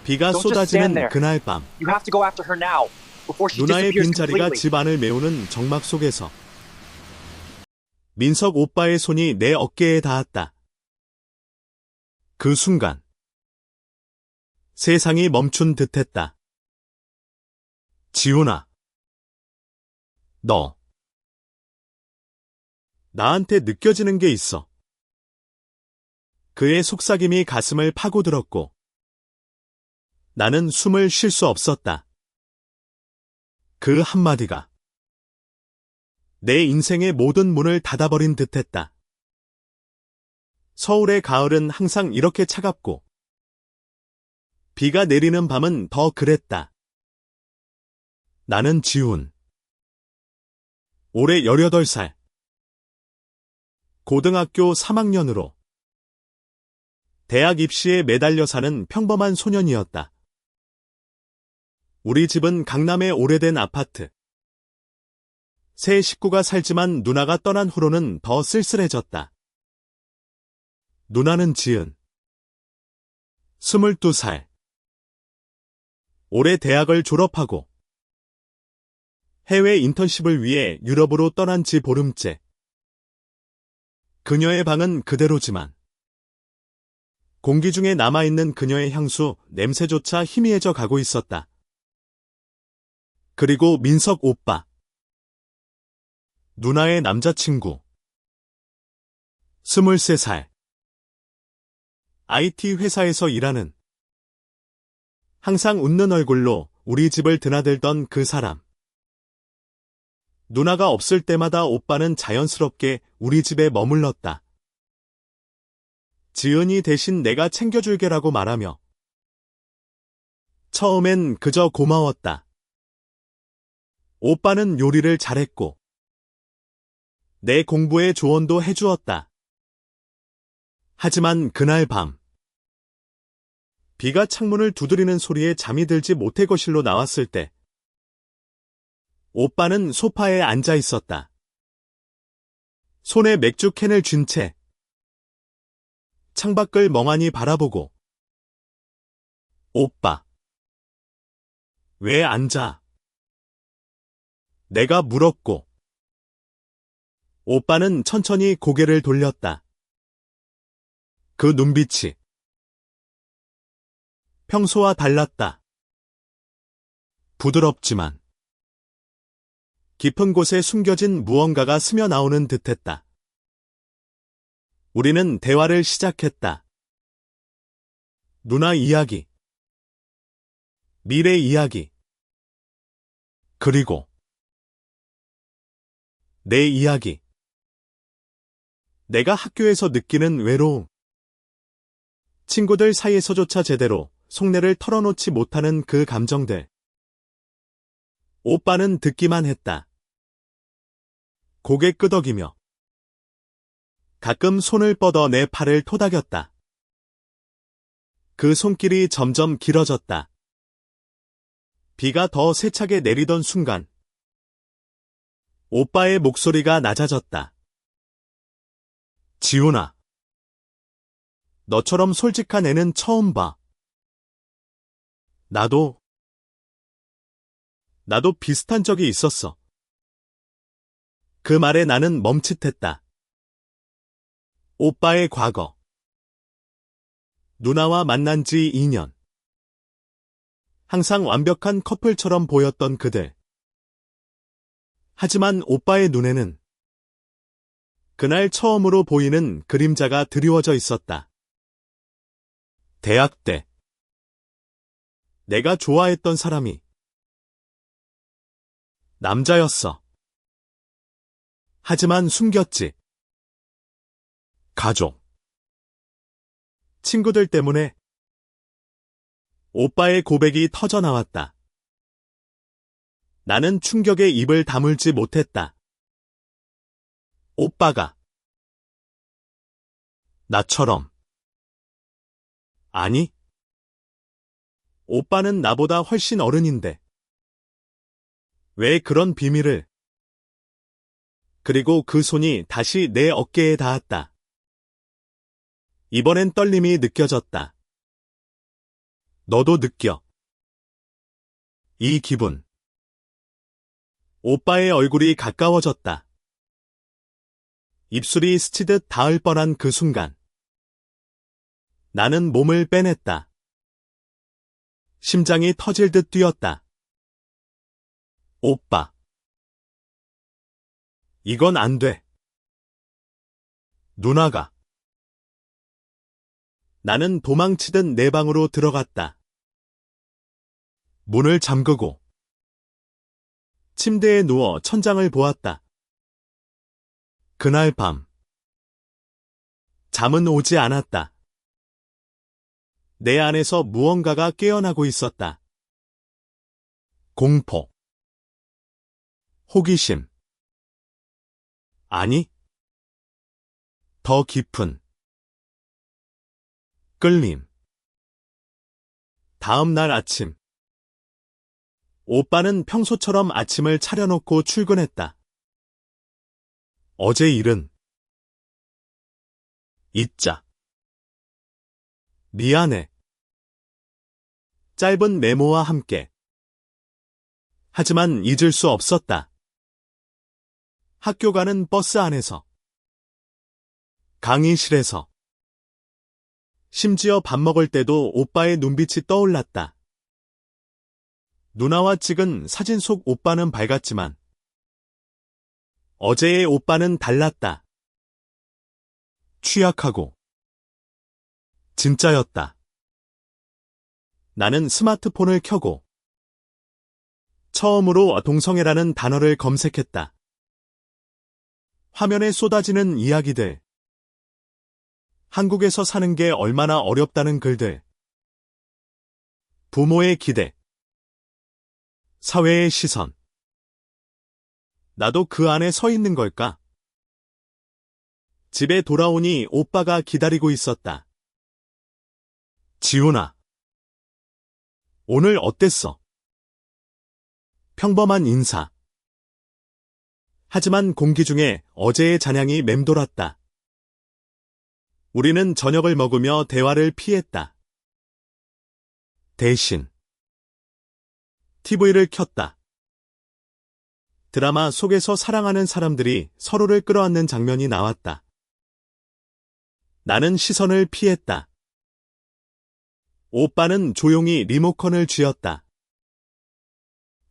비가 Don't just stand 쏟아지는 there. 그날 밤, You have to go after her now, before she 누나의 disappears 빈자리가 completely. 집안을 메우는 정막 속에서 민석 오빠의 손이 내 어깨에 닿았다. 그 순간 세상이 멈춘 듯했다. 지훈아, 너 나한테 느껴지는 게 있어. 그의 속삭임이 가슴을 파고들었고 나는 숨을 쉴 수 없었다. 그 한마디가 내 인생의 모든 문을 닫아버린 듯했다. 서울의 가을은 항상 이렇게 차갑고 비가 내리는 밤은 더 그랬다. 나는 지훈. 올해 18살. 고등학교 3학년으로 대학 입시에 매달려 사는 평범한 소년이었다. 우리 집은 강남의 오래된 아파트. 새 식구가 살지만 누나가 떠난 후로는 더 쓸쓸해졌다. 누나는 지은. 22살. 올해 대학을 졸업하고 해외 인턴십을 위해 유럽으로 떠난 지 보름째. 그녀의 방은 그대로지만 공기 중에 남아있는 그녀의 향수, 냄새조차 희미해져 가고 있었다. 그리고 민석 오빠. 누나의 남자친구. 23살. IT 회사에서 일하는 항상 웃는 얼굴로 우리 집을 드나들던 그 사람. 누나가 없을 때마다 오빠는 자연스럽게 우리 집에 머물렀다. 지은이 대신 내가 챙겨줄게라고 말하며 처음엔 그저 고마웠다. 오빠는 요리를 잘했고 내 공부에 조언도 해주었다. 하지만 그날 밤 비가 창문을 두드리는 소리에 잠이 들지 못해 거실로 나왔을 때 오빠는 소파에 앉아 있었다. 손에 맥주 캔을 쥔 채 창밖을 멍하니 바라보고 오빠, 왜 앉아? 내가 물었고 오빠는 천천히 고개를 돌렸다. 그 눈빛이 평소와 달랐다. 부드럽지만 깊은 곳에 숨겨진 무언가가 스며나오는 듯했다. 우리는 대화를 시작했다. 누나 이야기, 미래 이야기, 그리고 내 이야기. 내가 학교에서 느끼는 외로움. 친구들 사이에서조차 제대로 속내를 털어놓지 못하는 그 감정들. 오빠는 듣기만 했다. 고개 끄덕이며 가끔 손을 뻗어 내 팔을 토닥였다. 그 손길이 점점 길어졌다. 비가 더 세차게 내리던 순간 오빠의 목소리가 낮아졌다. 지훈아, 너처럼 솔직한 애는 처음 봐. 나도 비슷한 적이 있었어. 그 말에 나는 멈칫했다. 오빠의 과거. 누나와 만난 지 2년. 항상 완벽한 커플처럼 보였던 그들. 하지만 오빠의 눈에는 그날 처음으로 보이는 그림자가 드리워져 있었다. 대학 때 내가 좋아했던 사람이 남자였어. 하지만 숨겼지. 가족, 친구들 때문에 오빠의 고백이 터져나왔다. 나는 충격에 입을 다물지 못했다. 오빠가 나처럼. 아니, 오빠는 나보다 훨씬 어른인데 왜 그런 비밀을. 그리고 그 손이 다시 내 어깨에 닿았다. 이번엔 떨림이 느껴졌다. 너도 느껴. 이 기분. 오빠의 얼굴이 가까워졌다. 입술이 스치듯 닿을 뻔한 그 순간. 나는 몸을 빼냈다. 심장이 터질 듯 뛰었다. 오빠. 이건 안 돼. 누나가. 나는 도망치듯 내 방으로 들어갔다. 문을 잠그고 침대에 누워 천장을 보았다. 그날 밤 잠은 오지 않았다. 내 안에서 무언가가 깨어나고 있었다. 공포, 호기심, 아니, 더 깊은 끌림. 다음 날 아침, 오빠는 평소처럼 아침을 차려놓고 출근했다. 어제 일은 잊자. 미안해. 짧은 메모와 함께. 하지만 잊을 수 없었다. 학교 가는 버스 안에서, 강의실에서, 심지어 밥 먹을 때도 오빠의 눈빛이 떠올랐다. 누나와 찍은 사진 속 오빠는 밝았지만 어제의 오빠는 달랐다. 취약하고 진짜였다. 나는 스마트폰을 켜고 처음으로 동성애라는 단어를 검색했다. 화면에 쏟아지는 이야기들. 한국에서 사는 게 얼마나 어렵다는 글들. 부모의 기대. 사회의 시선. 나도 그 안에 서 있는 걸까? 집에 돌아오니 오빠가 기다리고 있었다. 지훈아. 오늘 어땠어? 평범한 인사. 하지만 공기 중에 어제의 잔향이 맴돌았다. 우리는 저녁을 먹으며 대화를 피했다. 대신 TV를 켰다. 드라마 속에서 사랑하는 사람들이 서로를 끌어안는 장면이 나왔다. 나는 시선을 피했다. 오빠는 조용히 리모컨을 쥐었다.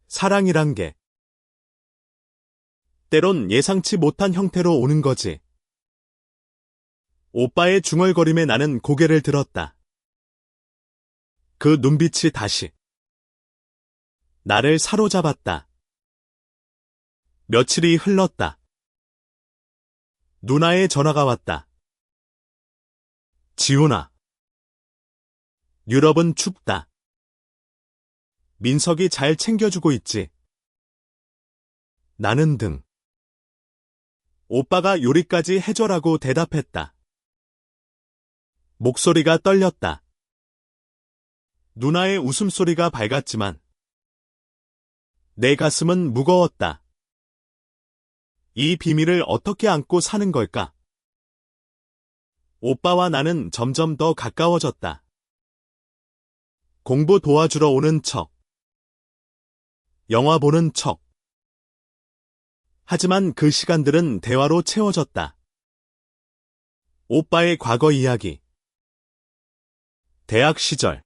사랑이란 게 때론 예상치 못한 형태로 오는 거지. 오빠의 중얼거림에 나는 고개를 들었다. 그 눈빛이 다시 나를 사로잡았다. 며칠이 흘렀다. 누나의 전화가 왔다. 지훈아. 유럽은 춥다. 민석이 잘 챙겨주고 있지. 나는 등. 오빠가 요리까지 해줘라고 대답했다. 목소리가 떨렸다. 누나의 웃음소리가 밝았지만 내 가슴은 무거웠다. 이 비밀을 어떻게 안고 사는 걸까? 오빠와 나는 점점 더 가까워졌다. 공부 도와주러 오는 척. 영화 보는 척. 하지만 그 시간들은 대화로 채워졌다. 오빠의 과거 이야기. 대학 시절.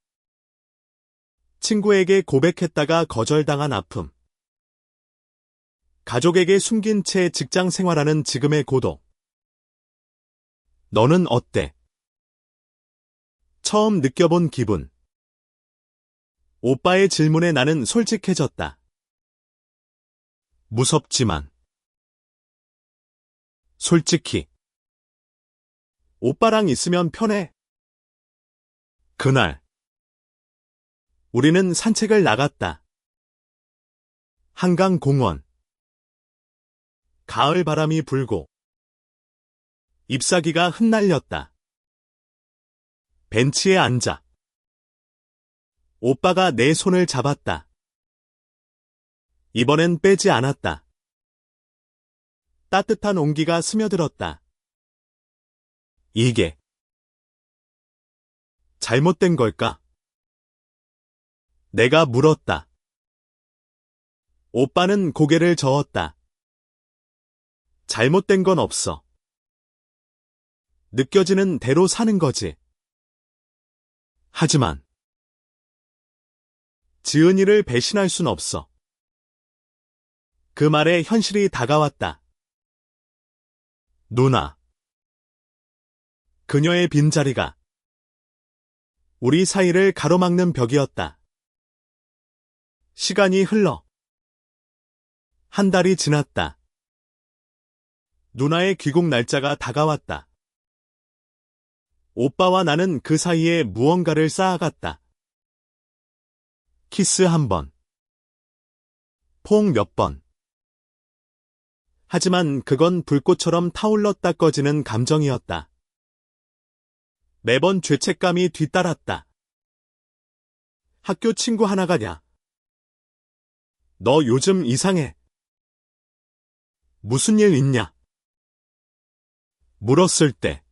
친구에게 고백했다가 거절당한 아픔. 가족에게 숨긴 채 직장 생활하는 지금의 고독. 너는 어때? 처음 느껴본 기분. 오빠의 질문에 나는 솔직해졌다. 무섭지만. 솔직히. 오빠랑 있으면 편해. 그날. 우리는 산책을 나갔다. 한강 공원. 가을 바람이 불고 잎사귀가 흩날렸다. 벤치에 앉아 오빠가 내 손을 잡았다. 이번엔 빼지 않았다. 따뜻한 온기가 스며들었다. 이게 잘못된 걸까? 내가 물었다. 오빠는 고개를 저었다. 잘못된 건 없어. 느껴지는 대로 사는 거지. 하지만 지은이를 배신할 순 없어. 그 말에 현실이 다가왔다. 누나. 그녀의 빈자리가 우리 사이를 가로막는 벽이었다. 시간이 흘러 한 달이 지났다. 누나의 귀국 날짜가 다가왔다. 오빠와 나는 그 사이에 무언가를 쌓아갔다. 키스 한 번, 포옹 몇 번. 하지만 그건 불꽃처럼 타올랐다 꺼지는 감정이었다. 매번 죄책감이 뒤따랐다. 학교 친구 하나가냐? 너 요즘 이상해. 무슨 일 있냐? 물었을 때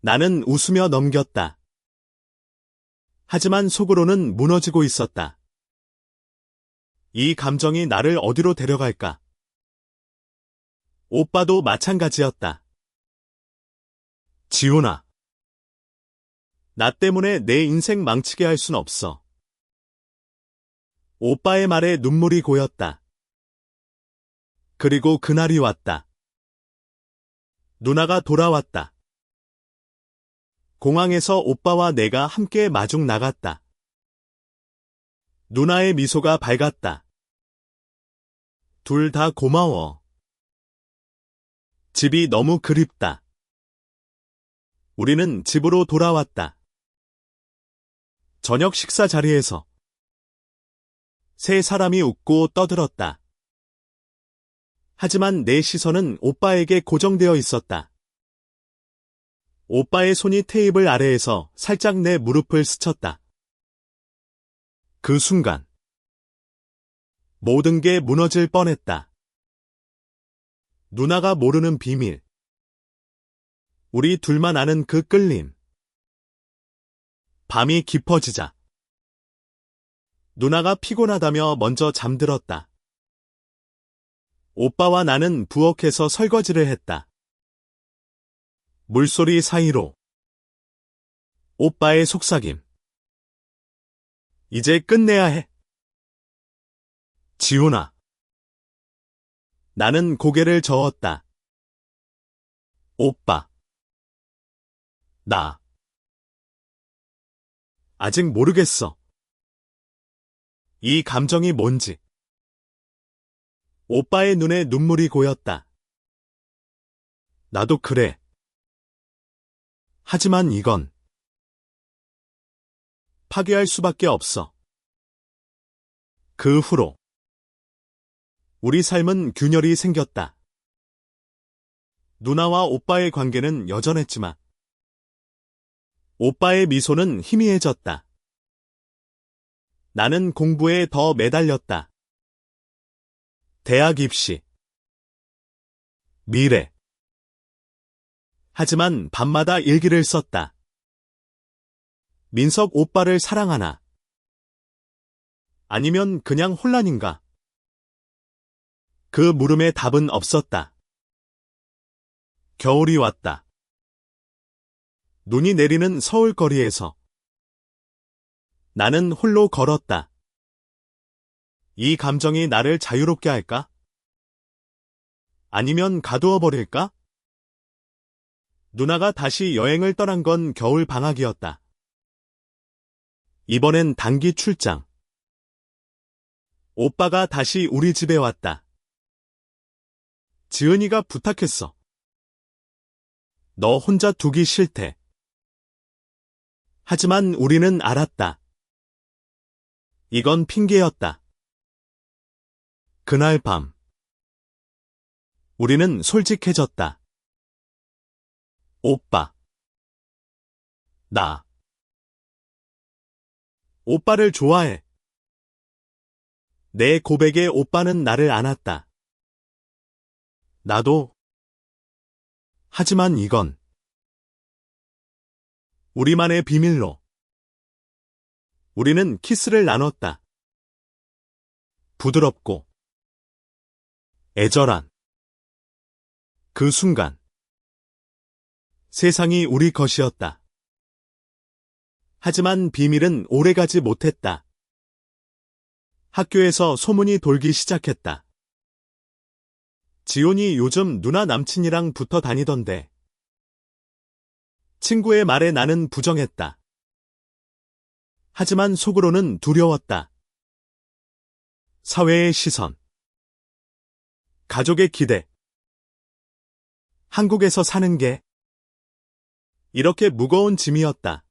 나는 웃으며 넘겼다. 하지만 속으로는 무너지고 있었다. 이 감정이 나를 어디로 데려갈까? 오빠도 마찬가지였다. 지훈아. 나 때문에 내 인생 망치게 할 순 없어. 오빠의 말에 눈물이 고였다. 그리고 그날이 왔다. 누나가 돌아왔다. 공항에서 오빠와 내가 함께 마중 나갔다. 누나의 미소가 밝았다. 둘 다 고마워. 집이 너무 그립다. 우리는 집으로 돌아왔다. 저녁 식사 자리에서 세 사람이 웃고 떠들었다. 하지만 내 시선은 오빠에게 고정되어 있었다. 오빠의 손이 테이블 아래에서 살짝 내 무릎을 스쳤다. 그 순간 모든 게 무너질 뻔했다. 누나가 모르는 비밀. 우리 둘만 아는 그 끌림. 밤이 깊어지자 누나가 피곤하다며 먼저 잠들었다. 오빠와 나는 부엌에서 설거지를 했다. 물소리 사이로 오빠의 속삭임. 이제 끝내야 해. 지훈아. 나는 고개를 저었다. 오빠. 나. 아직 모르겠어. 이 감정이 뭔지. 오빠의 눈에 눈물이 고였다. 나도 그래. 하지만 이건 파괴할 수밖에 없어. 그 후로 우리 삶은 균열이 생겼다. 누나와 오빠의 관계는 여전했지만 오빠의 미소는 희미해졌다. 나는 공부에 더 매달렸다. 대학 입시, 미래. 하지만 밤마다 일기를 썼다. 민석 오빠를 사랑하나? 아니면 그냥 혼란인가? 그 물음에 답은 없었다. 겨울이 왔다. 눈이 내리는 서울 거리에서 나는 홀로 걸었다. 이 감정이 나를 자유롭게 할까? 아니면 가두어 버릴까? 누나가 다시 여행을 떠난 건 겨울 방학이었다. 이번엔 단기 출장. 오빠가 다시 우리 집에 왔다. 지은이가 부탁했어. 너 혼자 두기 싫대. 하지만 우리는 알았다. 이건 핑계였다. 그날 밤 우리는 솔직해졌다. 오빠. 나. 오빠를 좋아해. 내 고백에 오빠는 나를 안았다. 나도. 하지만 이건 우리만의 비밀로 우리는 키스를 나눴다. 부드럽고 애절한 그 순간 세상이 우리 것이었다. 하지만 비밀은 오래가지 못했다. 학교에서 소문이 돌기 시작했다. 지온이 요즘 누나 남친이랑 붙어 다니던데. 친구의 말에 나는 부정했다. 하지만 속으로는 두려웠다. 사회의 시선, 가족의 기대, 한국에서 사는 게 이렇게 무거운 짐이었다.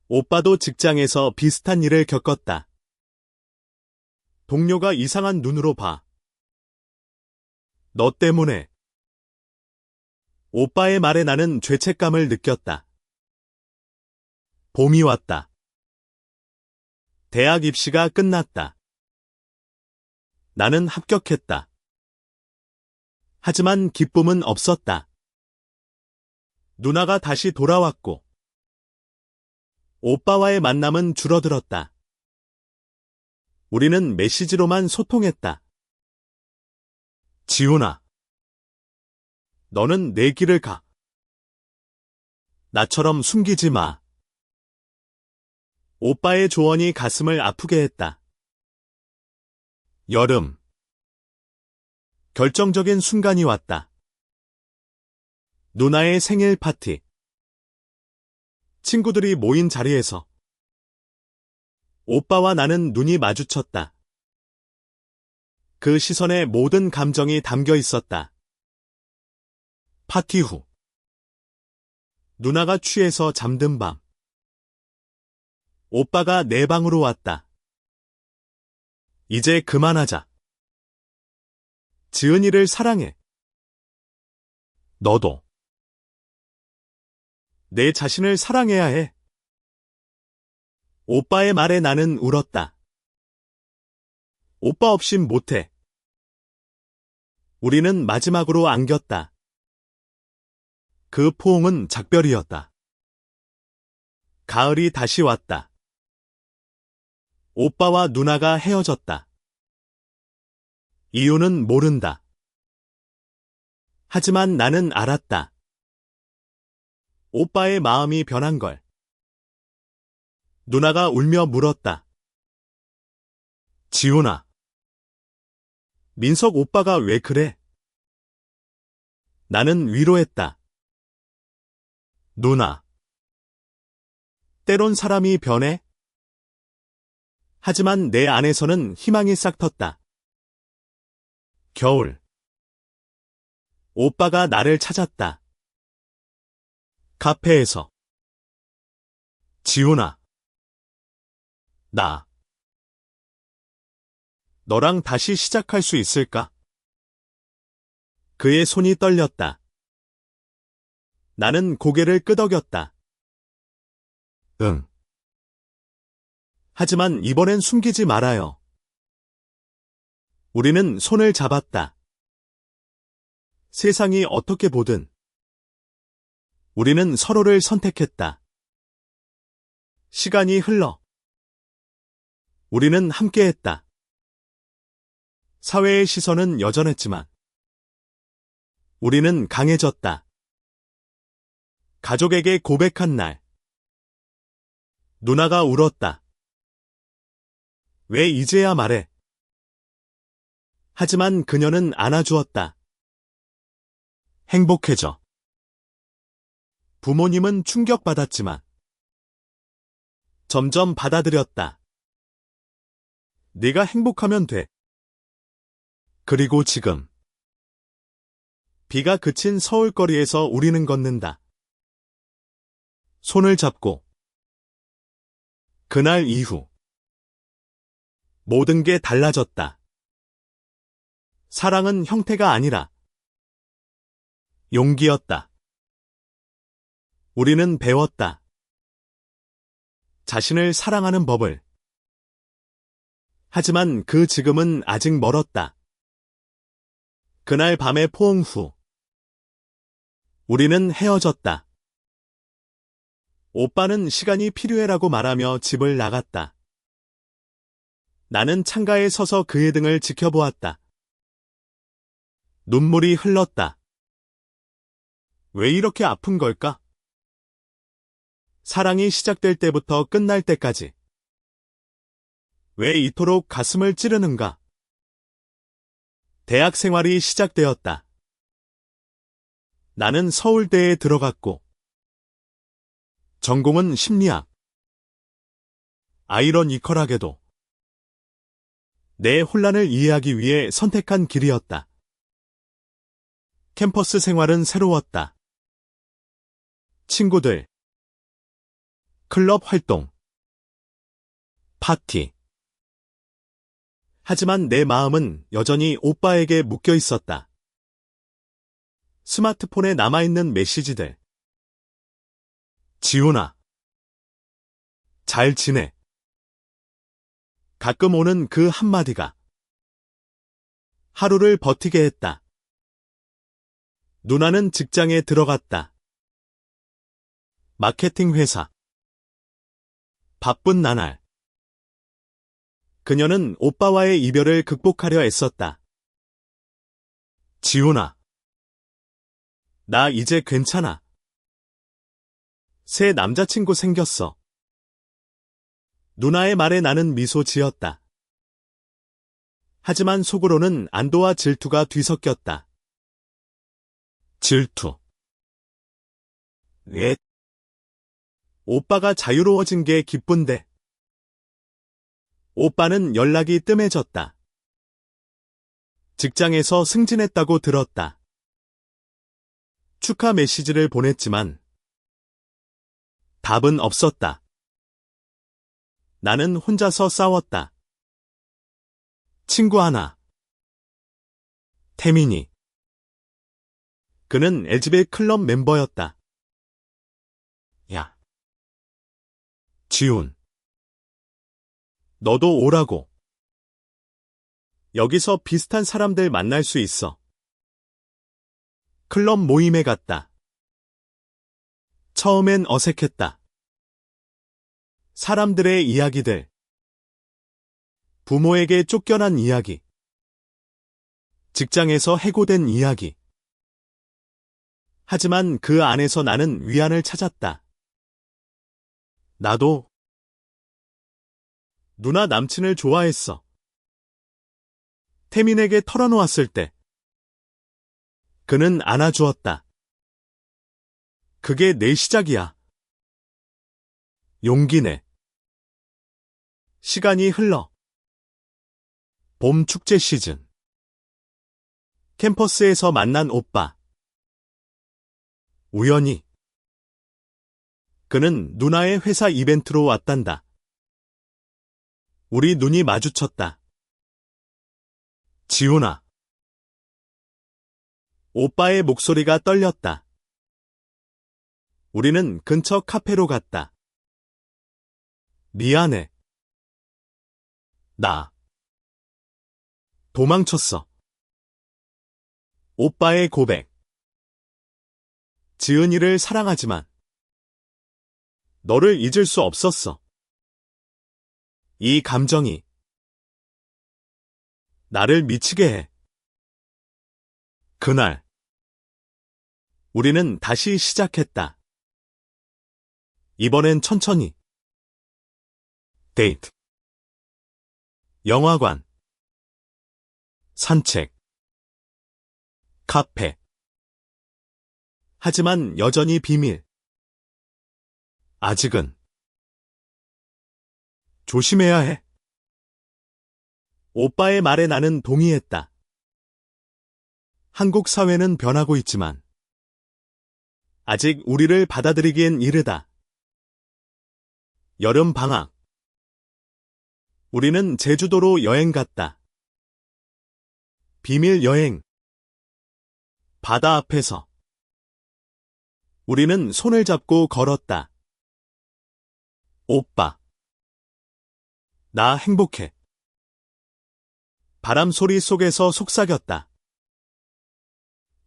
오빠도 직장에서 비슷한 일을 겪었다. 동료가 이상한 눈으로 봐. 너 때문에. 오빠의 말에 나는 죄책감을 느꼈다. 봄이 왔다. 대학 입시가 끝났다. 나는 합격했다. 하지만 기쁨은 없었다. 누나가 다시 돌아왔고, 오빠와의 만남은 줄어들었다. 우리는 메시지로만 소통했다. 지훈아, 너는 내 길을 가. 나처럼 숨기지 마. 오빠의 조언이 가슴을 아프게 했다. 여름. 결정적인 순간이 왔다. 누나의 생일 파티. 친구들이 모인 자리에서 오빠와 나는 눈이 마주쳤다. 그 시선에 모든 감정이 담겨 있었다. 파티 후. 누나가 취해서 잠든 밤. 오빠가 내 방으로 왔다. 이제 그만하자. 지은이를 사랑해. 너도. 내 자신을 사랑해야 해. 오빠의 말에 나는 울었다. 오빠 없인 못해. 우리는 마지막으로 안겼다. 그 포옹은 작별이었다. 가을이 다시 왔다. 오빠와 누나가 헤어졌다. 이유는 모른다. 하지만 나는 알았다. 오빠의 마음이 변한 걸. 누나가 울며 물었다. 지훈아, 민석 오빠가 왜 그래? 나는 위로했다. 누나, 때론 사람이 변해? 하지만 내 안에서는 희망이 싹텄다. 겨울. 오빠가 나를 찾았다. 카페에서. 지훈아. 나. 너랑 다시 시작할 수 있을까? 그의 손이 떨렸다. 나는 고개를 끄덕였다. 응. 하지만 이번엔 숨기지 말아요. 우리는 손을 잡았다. 세상이 어떻게 보든 우리는 서로를 선택했다. 시간이 흘러 우리는 함께했다. 사회의 시선은 여전했지만 우리는 강해졌다. 가족에게 고백한 날. 누나가 울었다. 왜 이제야 말해? 하지만 그녀는 안아주었다. 행복해져. 부모님은 충격받았지만 점점 받아들였다. 네가 행복하면 돼. 그리고 지금 비가 그친 서울거리에서 우리는 걷는다. 손을 잡고 그날 이후 모든 게 달라졌다. 사랑은 형태가 아니라 용기였다. 우리는 배웠다. 자신을 사랑하는 법을. 하지만 그 지금은 아직 멀었다. 그날 밤의 포옹 후 우리는 헤어졌다. 오빠는 시간이 필요해라고 말하며 집을 나갔다. 나는 창가에 서서 그의 등을 지켜보았다. 눈물이 흘렀다. 왜 이렇게 아픈 걸까? 사랑이 시작될 때부터 끝날 때까지. 왜 이토록 가슴을 찌르는가? 대학 생활이 시작되었다. 나는 서울대에 들어갔고, 전공은 심리학. 아이러니컬하게도 내 혼란을 이해하기 위해 선택한 길이었다. 캠퍼스 생활은 새로웠다. 친구들, 클럽 활동, 파티. 하지만 내 마음은 여전히 오빠에게 묶여 있었다. 스마트폰에 남아있는 메시지들. 지훈아, 잘 지내. 가끔 오는 그 한마디가 하루를 버티게 했다. 누나는 직장에 들어갔다. 마케팅 회사. 바쁜 나날. 그녀는 오빠와의 이별을 극복하려 애썼다. 지훈아, 나 이제 괜찮아. 새 남자친구 생겼어. 누나의 말에 나는 미소 지었다. 하지만 속으로는 안도와 질투가 뒤섞였다. 질투. 왜? 오빠가 자유로워진 게 기쁜데. 오빠는 연락이 뜸해졌다. 직장에서 승진했다고 들었다. 축하 메시지를 보냈지만 답은 없었다. 나는 혼자서 싸웠다. 친구 하나. 태민이. 그는 엘지벳 클럽 멤버였다. 야. 지훈. 너도 오라고. 여기서 비슷한 사람들 만날 수 있어. 클럽 모임에 갔다. 처음엔 어색했다. 사람들의 이야기들. 부모에게 쫓겨난 이야기. 직장에서 해고된 이야기. 하지만 그 안에서 나는 위안을 찾았다. 나도 누나 남친을 좋아했어. 태민에게 털어놓았을 때 그는 안아주었다. 그게 내 시작이야. 용기내. 시간이 흘러. 봄 축제 시즌. 캠퍼스에서 만난 오빠. 우연히. 그는 누나의 회사 이벤트로 왔단다. 우리 눈이 마주쳤다. 지훈아. 오빠의 목소리가 떨렸다. 우리는 근처 카페로 갔다. 미안해. 나 도망쳤어. 오빠의 고백. 지은이를 사랑하지만 너를 잊을 수 없었어. 이 감정이 나를 미치게 해. 그날 우리는 다시 시작했다. 이번엔 천천히. 데이트. 영화관. 산책. 카페. 하지만 여전히 비밀. 아직은. 조심해야 해. 오빠의 말에 나는 동의했다. 한국 사회는 변하고 있지만 아직 우리를 받아들이기엔 이르다. 여름 방학. 우리는 제주도로 여행 갔다. 비밀 여행. 바다 앞에서. 우리는 손을 잡고 걸었다. 오빠. 나 행복해. 바람 소리 속에서 속삭였다.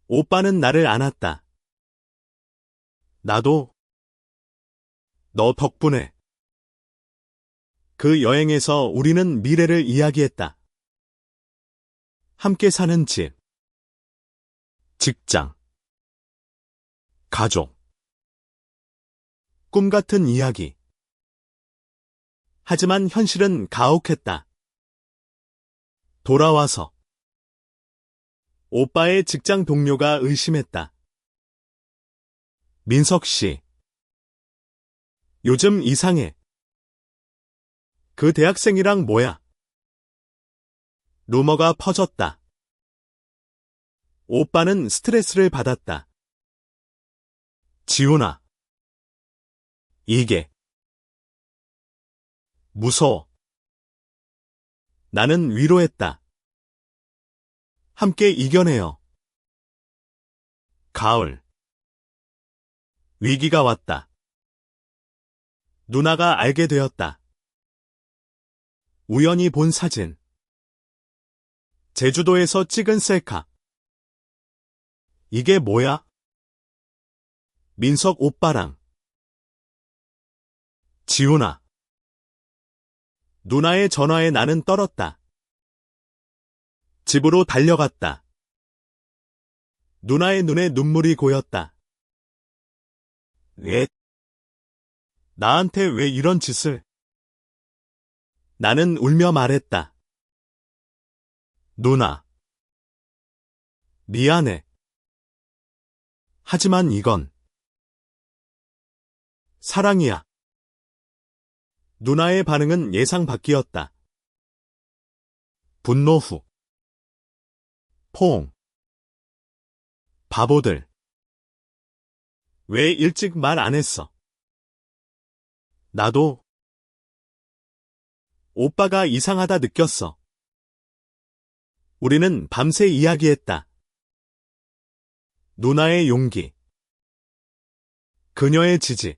오빠는 나를 안았다. 나도. 너 덕분에. 그 여행에서 우리는 미래를 이야기했다. 함께 사는 집, 직장, 가족, 꿈 같은 이야기. 하지만 현실은 가혹했다. 돌아와서 오빠의 직장 동료가 의심했다. 민석 씨, 요즘 이상해. 그 대학생이랑 뭐야? 루머가 퍼졌다. 오빠는 스트레스를 받았다. 지훈아, 이게 무서워. 나는 위로했다. 함께 이겨내요. 가을. 위기가 왔다. 누나가 알게 되었다. 우연히 본 사진. 제주도에서 찍은 셀카. 이게 뭐야? 민석 오빠랑. 지훈아. 누나의 전화에 나는 떨었다. 집으로 달려갔다. 누나의 눈에 눈물이 고였다. 왜? 나한테 왜 이런 짓을? 나는 울며 말했다. 누나. 미안해. 하지만 이건 사랑이야. 누나의 반응은 예상 밖이었다. 분노 후. 포옹. 바보들. 왜 일찍 말 안 했어? 나도 오빠가 이상하다 느꼈어. 우리는 밤새 이야기했다. 누나의 용기. 그녀의 지지.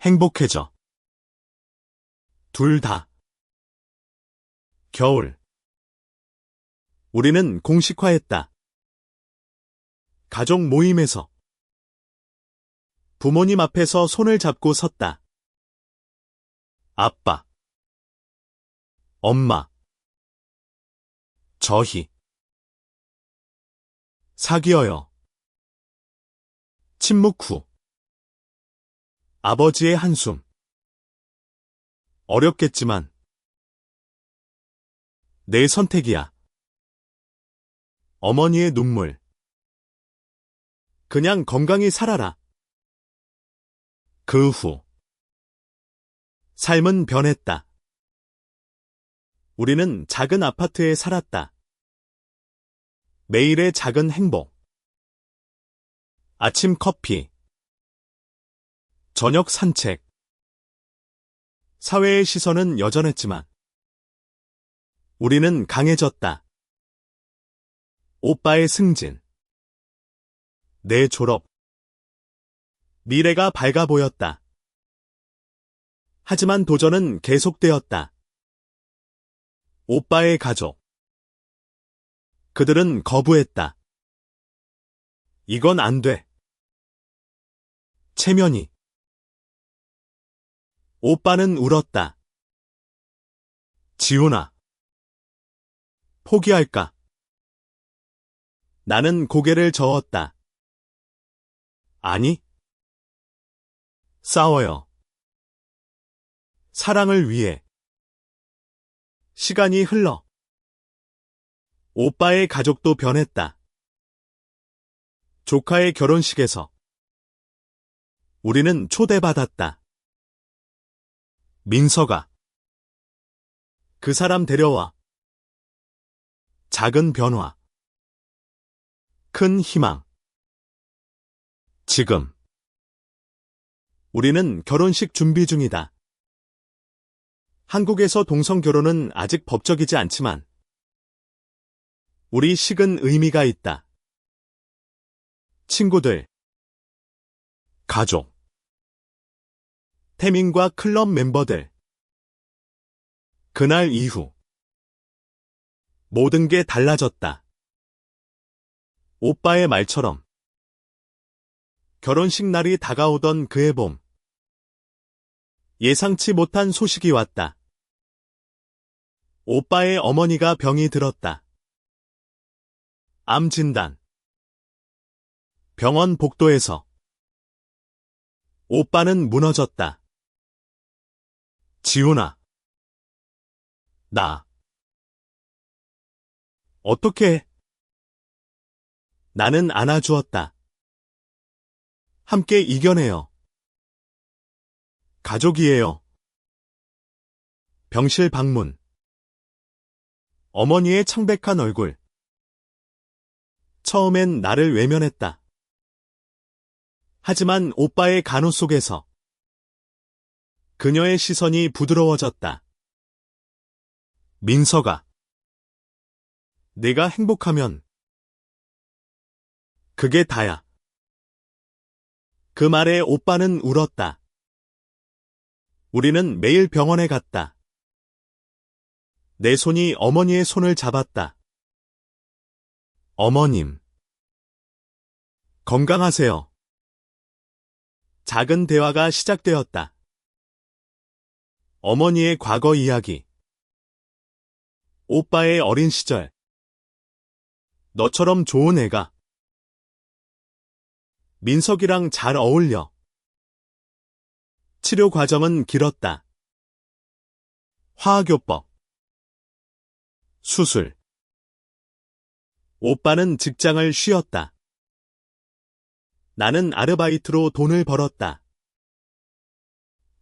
행복해져. 둘 다. 겨울. 우리는 공식화했다. 가족 모임에서. 부모님 앞에서 손을 잡고 섰다. 아빠. 엄마. 저희. 사귀어요. 침묵 후. 아버지의 한숨. 어렵겠지만 내 선택이야. 어머니의 눈물. 그냥 건강히 살아라. 그 후. 삶은 변했다. 우리는 작은 아파트에 살았다. 매일의 작은 행복. 아침 커피. 저녁 산책. 사회의 시선은 여전했지만 우리는 강해졌다. 오빠의 승진. 내 졸업. 미래가 밝아 보였다. 하지만 도전은 계속되었다. 오빠의 가족. 그들은 거부했다. 이건 안 돼. 체면이. 오빠는 울었다. 지훈아. 포기할까? 나는 고개를 저었다. 아니. 싸워요. 사랑을 위해. 시간이 흘러. 오빠의 가족도 변했다. 조카의 결혼식에서 우리는 초대받았다. 민서가 그 사람 데려와. 작은 변화. 큰 희망. 지금 우리는 결혼식 준비 중이다. 한국에서 동성 결혼은 아직 법적이지 않지만 우리 식은 의미가 있다. 친구들, 가족, 태민과 클럽 멤버들. 그날 이후 모든 게 달라졌다. 오빠의 말처럼 결혼식 날이 다가오던 그해 봄. 예상치 못한 소식이 왔다. 오빠의 어머니가 병이 들었다. 암 진단. 병원 복도에서. 오빠는 무너졌다. 지훈아. 나. 어떻게? 나는 안아주었다. 함께 이겨내요. 가족이에요. 병실 방문. 어머니의 창백한 얼굴. 처음엔 나를 외면했다. 하지만 오빠의 간호 속에서 그녀의 시선이 부드러워졌다. 민서가. 내가 행복하면 그게 다야. 그 말에 오빠는 울었다. 우리는 매일 병원에 갔다. 내 손이 어머니의 손을 잡았다. 어머님. 건강하세요. 작은 대화가 시작되었다. 어머니의 과거 이야기. 오빠의 어린 시절. 너처럼 좋은 애가 민석이랑 잘 어울려. 치료 과정은 길었다. 화학요법. 수술. 오빠는 직장을 쉬었다. 나는 아르바이트로 돈을 벌었다.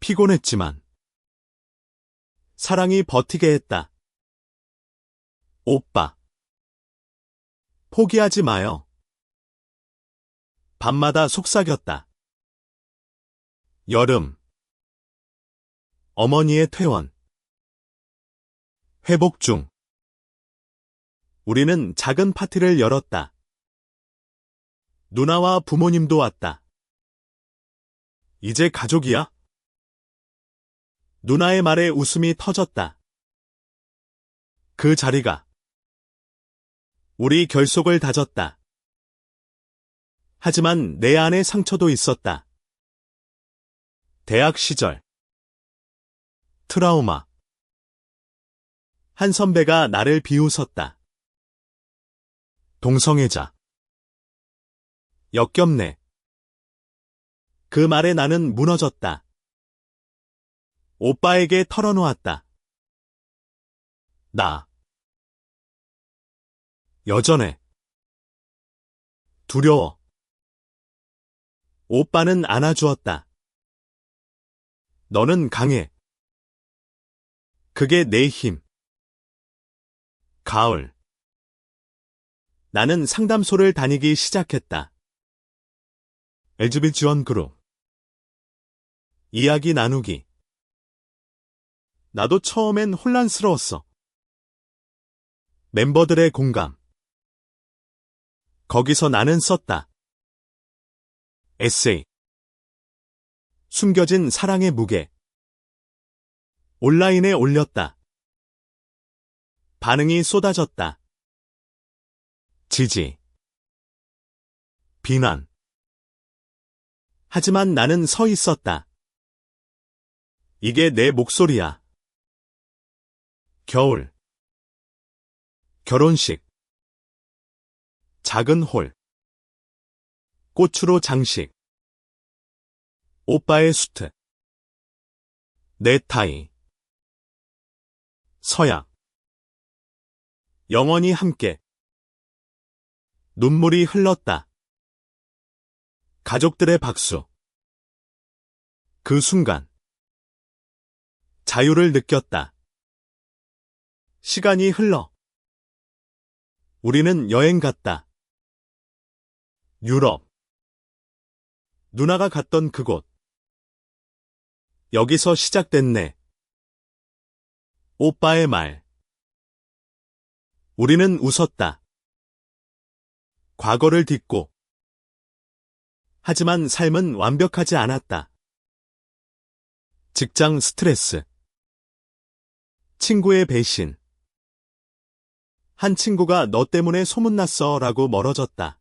피곤했지만 사랑이 버티게 했다. 오빠. 포기하지 마요. 밤마다 속삭였다. 여름. 어머니의 퇴원. 회복 중. 우리는 작은 파티를 열었다. 누나와 부모님도 왔다. 이제 가족이야? 누나의 말에 웃음이 터졌다. 그 자리가 우리 결속을 다졌다. 하지만 내 안에 상처도 있었다. 대학 시절. 트라우마. 한 선배가 나를 비웃었다. 동성애자. 역겹네. 그 말에 나는 무너졌다. 오빠에게 털어놓았다. 나. 여전해. 두려워. 오빠는 안아주었다. 너는 강해. 그게 내 힘. 가을. 나는 상담소를 다니기 시작했다. LGBT 지원 그룹. 이야기 나누기. 나도 처음엔 혼란스러웠어. 멤버들의 공감. 거기서 나는 썼다. 에세이. 숨겨진 사랑의 무게. 온라인에 올렸다. 반응이 쏟아졌다. 지지. 비난. 하지만 나는 서 있었다. 이게 내 목소리야. 겨울. 결혼식. 작은 홀. 꽃으로 장식. 오빠의 수트. 넥타이. 서약. 영원히 함께. 눈물이 흘렀다. 가족들의 박수. 그 순간. 자유를 느꼈다. 시간이 흘러. 우리는 여행 갔다. 유럽. 누나가 갔던 그곳. 여기서 시작됐네. 오빠의 말. 우리는 웃었다. 과거를 딛고. 하지만 삶은 완벽하지 않았다. 직장 스트레스. 친구의 배신. 한 친구가 너 때문에 소문났어 라고 멀어졌다.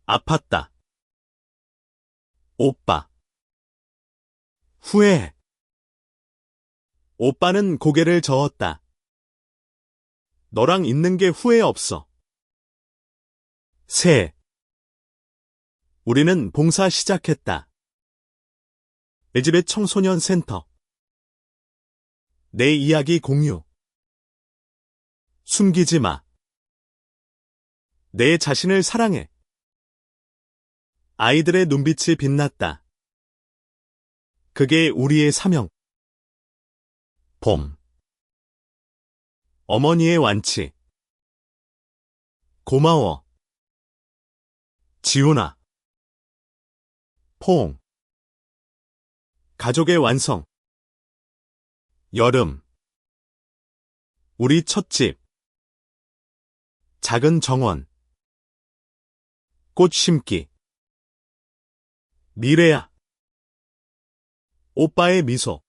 아팠다. 오빠. 후회. 오빠는 고개를 저었다. 너랑 있는 게 후회 없어. 새. 우리는 봉사 시작했다. 엘지벳 청소년 센터. 내 이야기 공유. 숨기지 마. 내 자신을 사랑해. 아이들의 눈빛이 빛났다. 그게 우리의 사명. 봄. 어머니의 완치. 고마워. 지훈아. 포옹. 가족의 완성. 여름. 우리 첫 집. 작은 정원. 꽃 심기. 미래야. 오빠의 미소.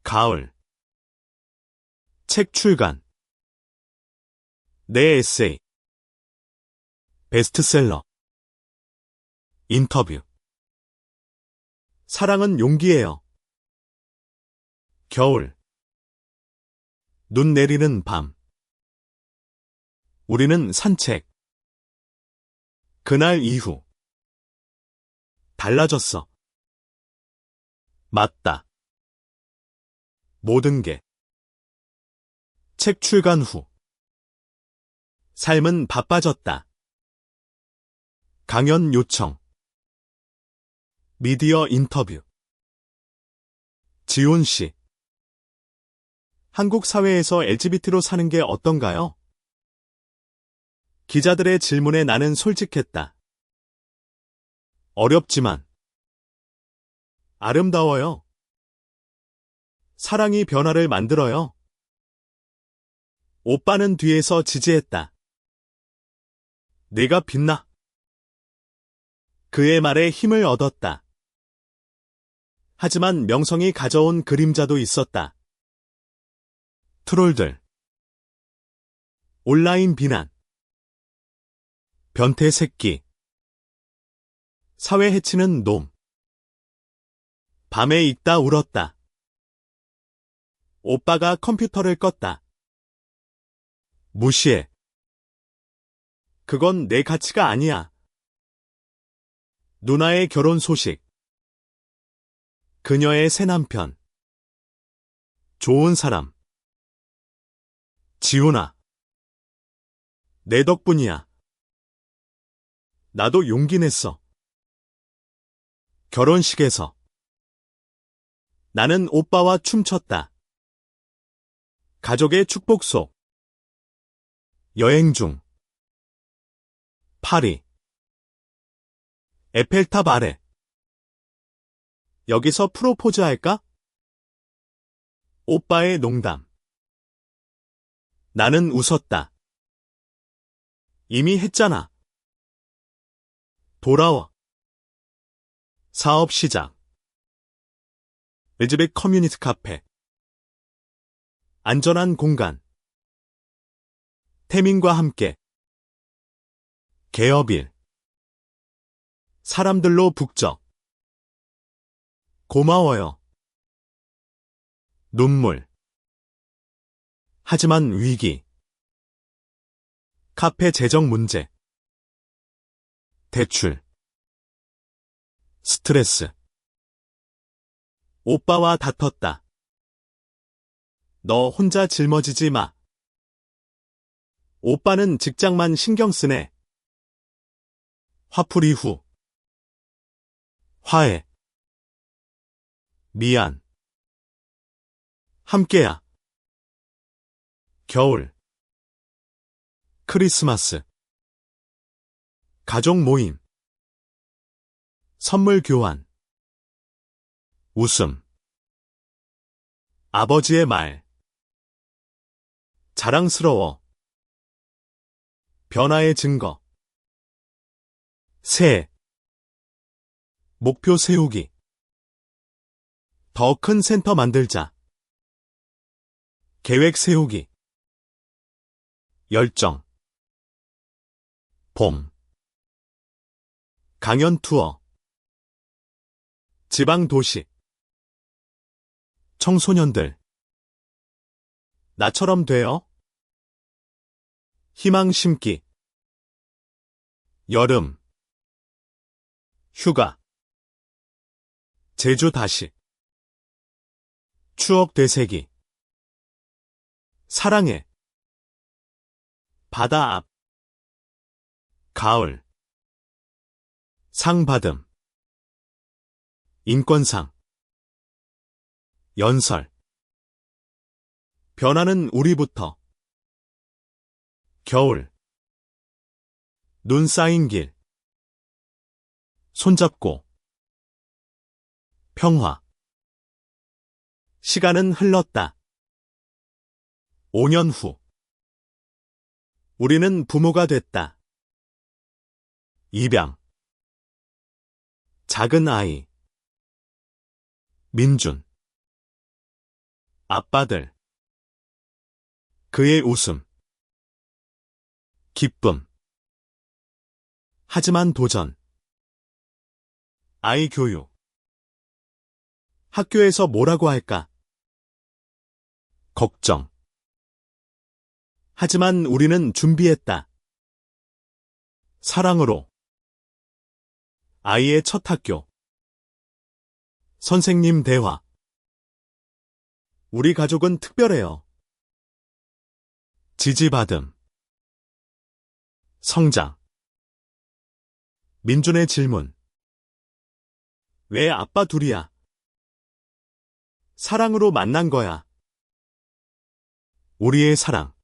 가을. 책 출간. 내 에세이. 베스트셀러. 인터뷰. 사랑은 용기예요. 겨울. 눈 내리는 밤. 우리는 산책. 그날 이후. 달라졌어. 맞다. 모든 게. 책 출간 후. 삶은 바빠졌다. 강연 요청. 미디어 인터뷰. 지훈 씨. 한국 사회에서 LGBT로 사는 게 어떤가요? 기자들의 질문에 나는 솔직했다. 어렵지만 아름다워요. 사랑이 변화를 만들어요. 오빠는 뒤에서 지지했다. 내가 빛나. 그의 말에 힘을 얻었다. 하지만 명성이 가져온 그림자도 있었다. 트롤들. 온라인 비난. 변태 새끼. 사회 해치는 놈. 밤에 읽다 울었다. 오빠가 컴퓨터를 껐다. 무시해. 그건 내 가치가 아니야. 누나의 결혼 소식. 그녀의 새 남편. 좋은 사람. 지훈아. 내 덕분이야. 나도 용기 냈어. 결혼식에서. 나는 오빠와 춤췄다. 가족의 축복 속. 여행 중. 파리. 에펠탑 아래. 여기서 프로포즈 할까? 오빠의 농담. 나는 웃었다. 이미 했잖아. 돌아와. 사업 시작. 엘지벳 커뮤니티 카페. 안전한 공간. 태민과 함께. 개업일. 사람들로 북적. 고마워요. 눈물. 하지만 위기. 카페 재정 문제. 대출. 스트레스. 오빠와 다퉜다. 너 혼자 짊어지지 마. 오빠는 직장만 신경 쓰네. 화풀이 후. 화해. 미안. 함께야. 겨울. 크리스마스. 가족 모임. 선물 교환. 웃음. 아버지의 말. 자랑스러워. 변화의 증거. 새. 목표 세우기. 더 큰 센터 만들자. 계획 세우기. 열정. 봄. 강연 투어. 지방 도시. 청소년들. 나처럼 돼요? 희망 심기. 여름. 휴가. 제주 다시. 추억 되새기. 사랑해. 바다 앞. 가을. 상 받음. 인권상. 연설. 변화는 우리부터. 겨울. 눈 쌓인 길. 손잡고. 평화. 시간은 흘렀다. 5년 후. 우리는 부모가 됐다. 입양. 작은 아이. 민준. 아빠들. 그의 웃음. 기쁨. 하지만 도전. 아이 교육. 학교에서 뭐라고 할까? 걱정. 하지만 우리는 준비했다. 사랑으로. 아이의 첫 학교. 선생님 대화. 우리 가족은 특별해요. 지지받음. 성장. 민준의 질문. 왜 아빠 둘이야? 사랑으로 만난 거야. 우리의 사랑.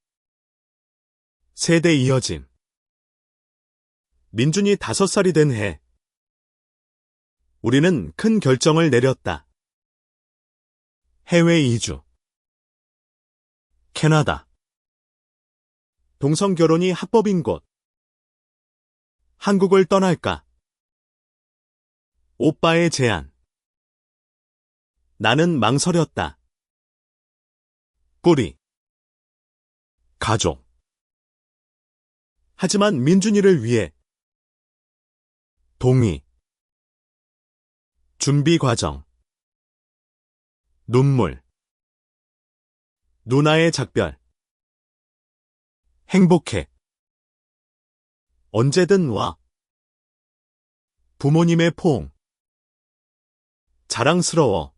세대 이어짐. 민준이 5살이 된 해. 우리는 큰 결정을 내렸다. 해외 이주. 캐나다. 동성 결혼이 합법인 곳. 한국을 떠날까? 오빠의 제안. 나는 망설였다. 뿌리. 가족. 하지만 민준이를 위해. 동의. 준비 과정. 눈물. 누나의 작별. 행복해. 언제든 와. 부모님의 포옹. 자랑스러워.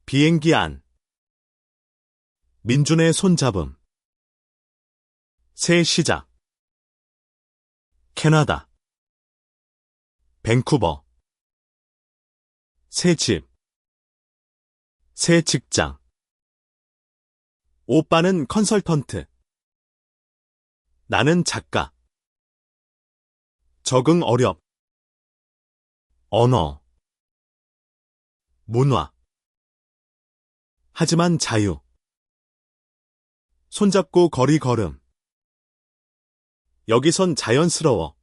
비행기 안. 민준의 손잡음. 새 시작. 캐나다. 밴쿠버. 새 집. 새 직장. 오빠는 컨설턴트. 나는 작가. 적응 어렵. 언어. 문화. 하지만 자유. 손잡고 거리 걸음. 여기선 자연스러워.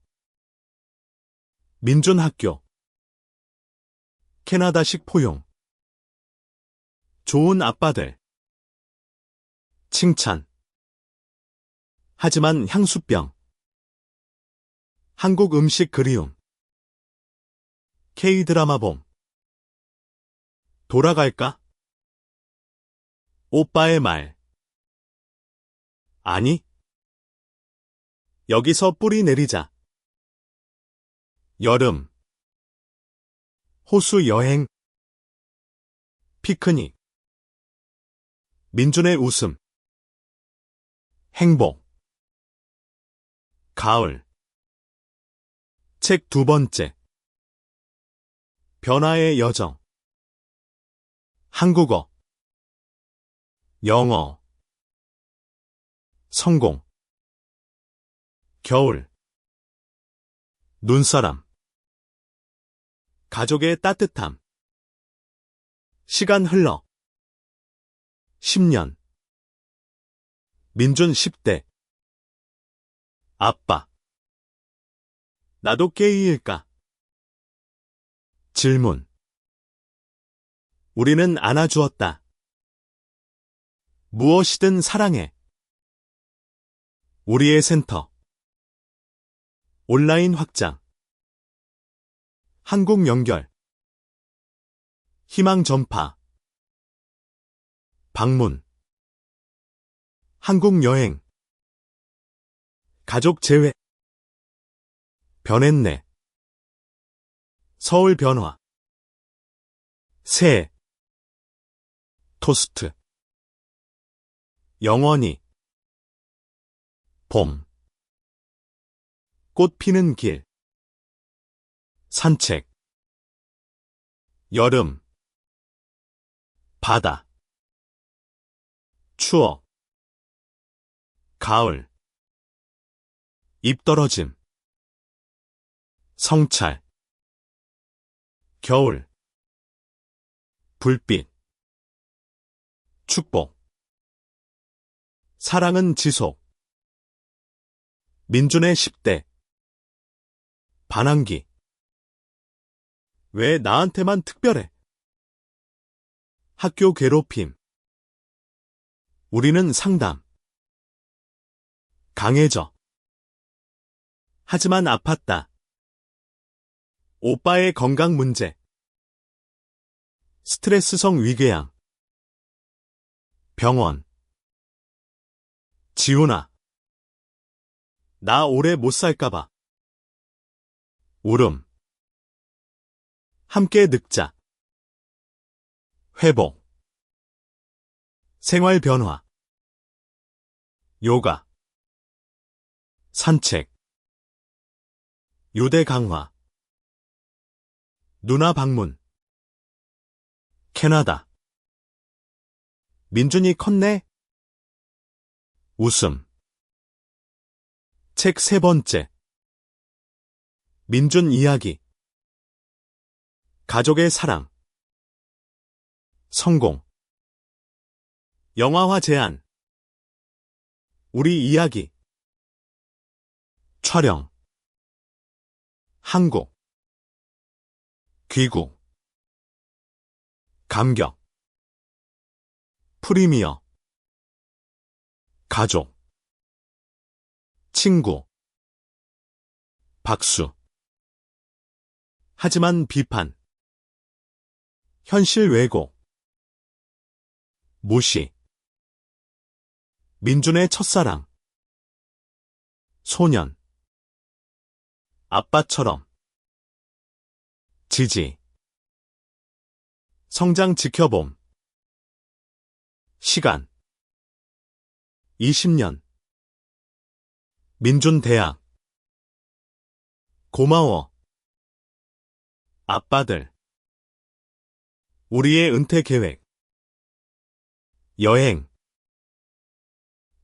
민준 학교. 캐나다식 포용. 좋은 아빠들. 칭찬. 하지만 향수병. 한국 음식 그리움. K-드라마 봄. 돌아갈까? 오빠의 말. 아니. 여기서 뿌리 내리자. 여름. 호수 여행. 피크닉. 민준의 웃음. 행복. 가을. 책 2번째. 변화의 여정. 한국어. 영어. 성공. 겨울. 눈사람. 가족의 따뜻함. 시간 흘러. 10년. 민준 10대. 아빠. 나도 게이일까? 질문. 우리는 안아주었다. 무엇이든 사랑해. 우리의 센터. 온라인 확장. 한국 연결. 희망 전파. 방문. 한국 여행. 가족 재회. 변했네. 서울 변화. 새. 토스트. 영원히. 봄. 꽃 피는 길. 산책. 여름. 바다. 추억. 가을. 입 떨어짐. 성찰. 겨울. 불빛. 축복. 사랑은 지속. 민준의 10대. 반항기. 왜 나한테만 특별해? 학교 괴롭힘. 우리는 상담. 강해져. 하지만 아팠다. 오빠의 건강 문제. 스트레스성 위궤양. 병원. 지훈아. 나 오래 못 살까봐. 울음. 함께 늙자. 회복. 생활 변화. 요가. 산책. 유대 강화. 누나 방문. 캐나다. 민준이 컸네. 웃음. 책 3번째. 민준 이야기. 가족의 사랑. 성공. 영화화 제안. 우리 이야기. 촬영. 한국. 귀국. 감격. 프리미어. 가족. 친구. 박수. 하지만 비판. 현실 왜곡. 무시. 민준의 첫사랑. 소년. 아빠처럼. 지지. 성장 지켜봄. 시간. 20년. 민준 대학. 고마워. 아빠들. 우리의 은퇴 계획. 여행.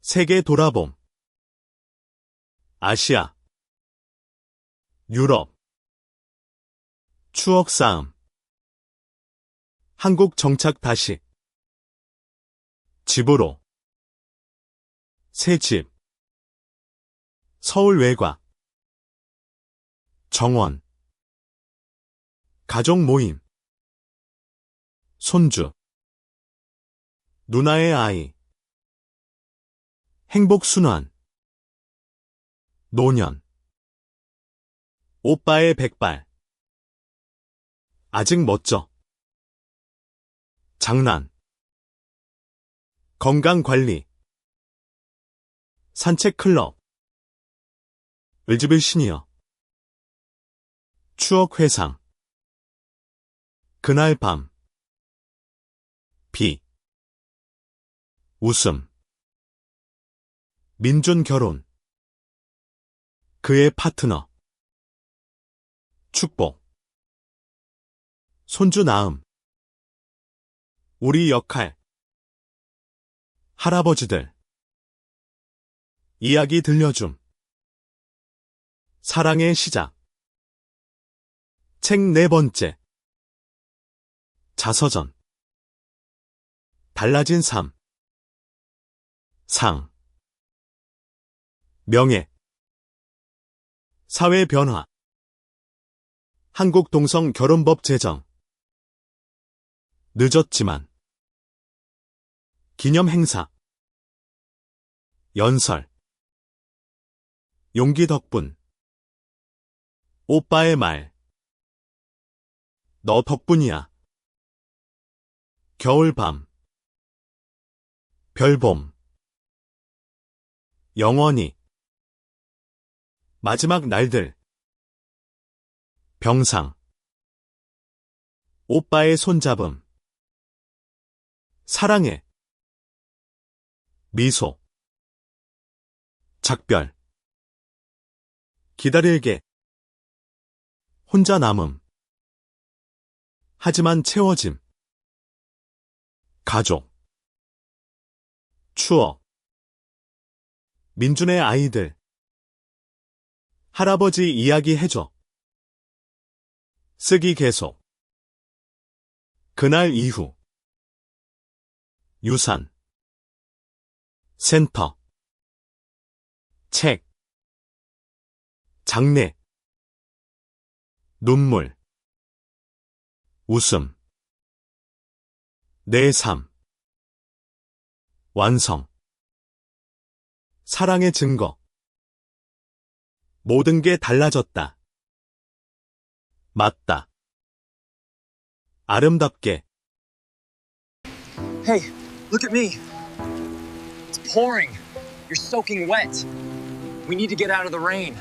세계 돌아봄. 아시아. 유럽. 추억 쌓음. 한국 정착 다시. 집으로. 새 집. 서울 외곽. 정원. 가족 모임. 손주. 누나의 아이. 행복순환. 노년. 오빠의 백발. 아직 멋져. 장난. 건강관리. 산책클럽. 을지빌 시니어. 추억회상. 그날 밤. 비. 웃음. 민준 결혼. 그의 파트너. 축복. 손주 낳음. 우리 역할. 할아버지들. 이야기 들려줌. 사랑의 시작. 책 4번째. 자서전. 달라진 삶. 상. 명예. 사회 변화. 한국 동성 결혼법 제정. 늦었지만. 기념 행사. 연설. 용기 덕분. 오빠의 말. 너 덕분이야. 겨울밤, 별봄, 영원히, 마지막 날들, 병상, 오빠의 손잡음, 사랑해, 미소, 작별, 기다릴게, 혼자 남음, 하지만 채워짐, 가족, 추억, 민준의 아이들, 할아버지 이야기 해줘, 쓰기 계속, 그날 이후, 유산, 센터, 책, 장례, 눈물, 웃음, 내 삶, 완성, 사랑의 증거, 모든 게 달라졌다. 맞다. 아름답게, Hey, look at me. It's pouring. You're soaking wet. We need to get out of the rain.